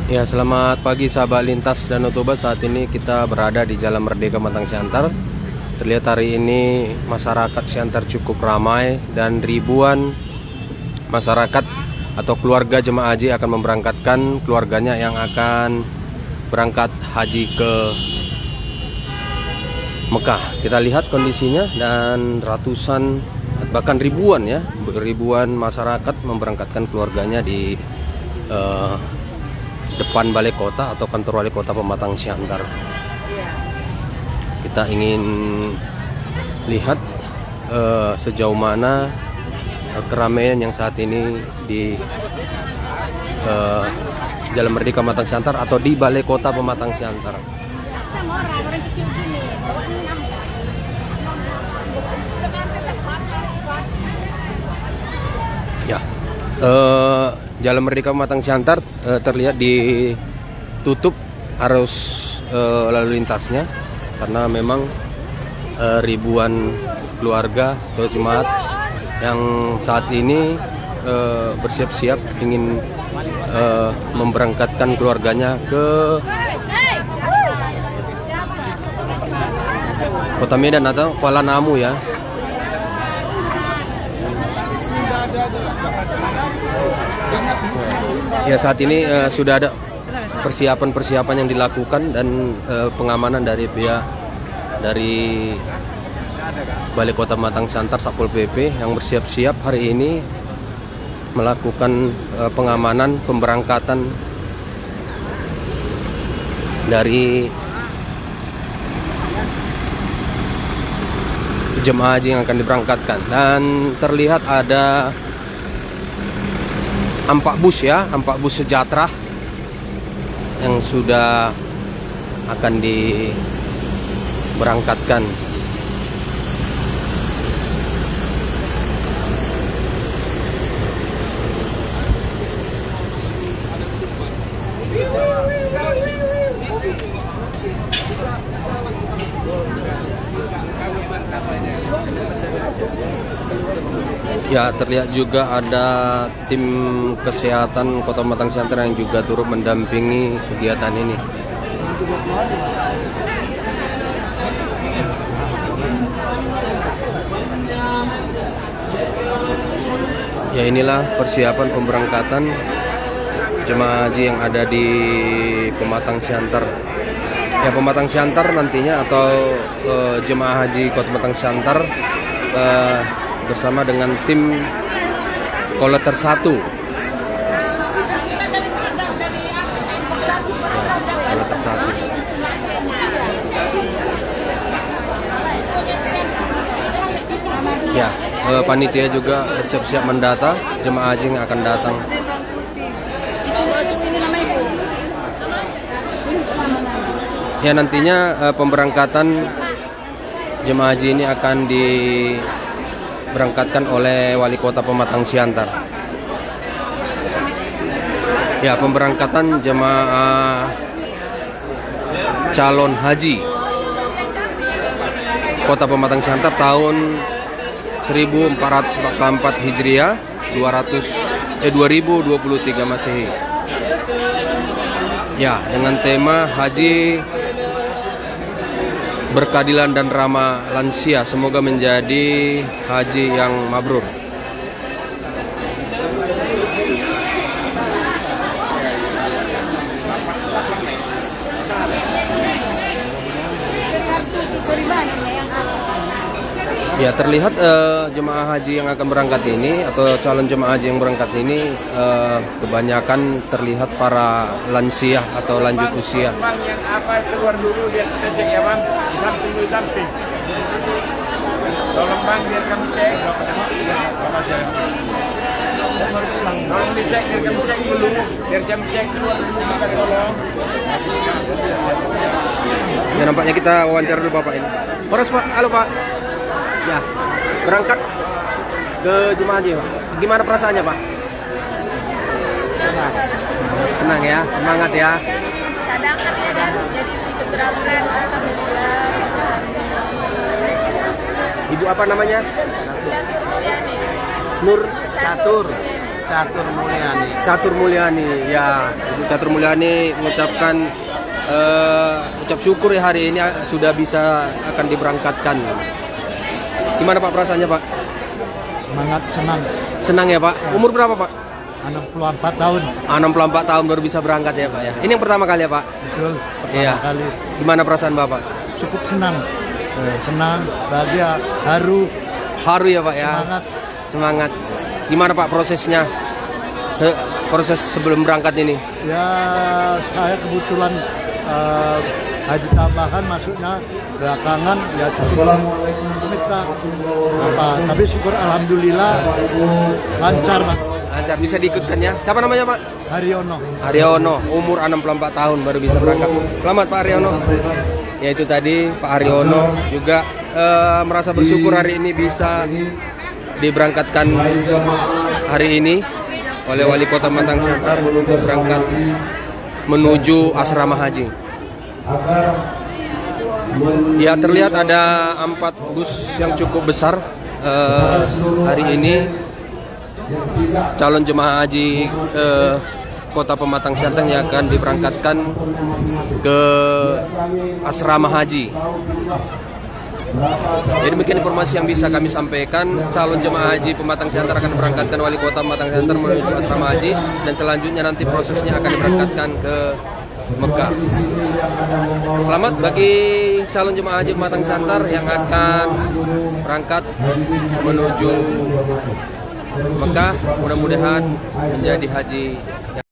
Ya, selamat pagi sahabat lintas Danau Toba. Saat ini kita berada di Jalan Merdeka Matang Siantar. Terlihat hari ini masyarakat Siantar cukup ramai dan ribuan masyarakat atau keluarga jemaah haji akan memberangkatkan keluarganya yang akan berangkat haji ke Mekah. Kita lihat kondisinya dan ratusan bahkan ribuan masyarakat memberangkatkan keluarganya di depan balai kota atau kantor wali kota Pematang Siantar. Kita ingin lihat sejauh mana keramaian yang saat ini di Jalan Merdeka Pematang Siantar atau di balai kota Pematang Siantar. Ya, Jalan Merdeka Pematang Siantar terlihat ditutup arus lalu lintasnya karena memang ribuan keluarga atau jemaat yang saat ini bersiap-siap ingin memberangkatkan keluarganya ke Kota Medan atau Kuala Namu ya. Ya, saat ini sudah ada persiapan yang dilakukan dan pengamanan dari pihak dari Balai Kota Pematang Siantar Satpol PP yang bersiap-siap hari ini melakukan pengamanan pemberangkatan dari jemaah haji yang akan diberangkatkan. Dan terlihat ada 4 bus sejahtera yang sudah akan diberangkatkan. Ya, terlihat juga ada tim kesehatan Kota Pematang Siantar yang juga turut mendampingi kegiatan ini. Ya, inilah persiapan pemberangkatan jemaah haji yang ada di Pematang Siantar. Ya, Pematang Siantar nantinya atau jemaah haji Kota Pematang Siantar bersama dengan tim Kloter 1. Kloter 1. Ya, panitia juga bersiap-siap mendata jemaah haji yang akan datang. Ya, nantinya pemberangkatan jemaah haji ini akan diberangkatkan oleh Wali Kota Pematang Siantar. Ya, pemberangkatan jemaah calon haji Kota Pematang Siantar tahun 1444 Hijriah 2023 Masehi. Ya, dengan tema haji berkeadilan dan ramah lansia, semoga menjadi haji yang mabrur. Ya, terlihat jemaah haji yang akan berangkat ini atau calon jemaah haji yang berangkat ini kebanyakan terlihat para lansia atau lanjut usia. Yang apa keluar dulu biar kita cek ya bang, di samping. Tolong bang biar kami cek. Tolong dicek biar kami cek dulu, biar kami cek keluar dulu maka tolong. Ya, nampaknya kita wawancara dulu Bapak ini. Horas Pak, halo Pak. Ya, berangkat ke jemaah haji Pak. Gimana perasaannya Pak? Senang ya, semangat ya. Cadangan ya, jadi ikut berangkat, alhamdulillah. Ibu apa namanya? Catur Mulyani. Nur Catur. Catur Mulyani. Catur Mulyani, ya Ibu Catur Mulyani mengucapkan ucap syukur ya hari ini sudah bisa akan diberangkatkan. Gimana Pak perasaannya Pak? Semangat, senang. Senang ya Pak. Umur berapa Pak? 64 tahun. 64 tahun baru bisa berangkat ya Pak ya. Ini yang pertama kali ya Pak? Betul. Pertama Iya. kali. Gimana perasaan Bapak? Cukup senang. Senang, bahagia, haru, Haru ya Pak ya. semangat. Semangat. Gimana Pak prosesnya? Proses sebelum berangkat ini? Ya, saya kebetulan haji tambahan masuknya belakangan ya minta apa, tapi syukur alhamdulillah lancar Pak. Lancar bisa diikutkan ya. Siapa namanya Pak? Haryono. Haryono, umur 64 tahun baru bisa berangkat. Selamat Pak Haryono. Ya itu tadi Pak Haryono juga merasa bersyukur hari ini bisa diberangkatkan hari ini oleh Wali Kota Batam Siantar untuk berangkat menuju asrama haji. Ya terlihat ada 4 bus yang cukup besar hari ini calon jemaah haji Kota Pematang Siantar yang akan diberangkatkan ke asrama haji. Jadi demikian informasi yang bisa kami sampaikan. Calon jemaah haji Pematang Siantar akan diberangkatkan Wali Kota Pematang Siantar menuju asrama haji, dan selanjutnya nanti prosesnya akan diberangkatkan ke Mekah. Selamat bagi calon jemaah haji Pematang Siantar yang akan berangkat menuju Mekah. Mudah-mudahan menjadi haji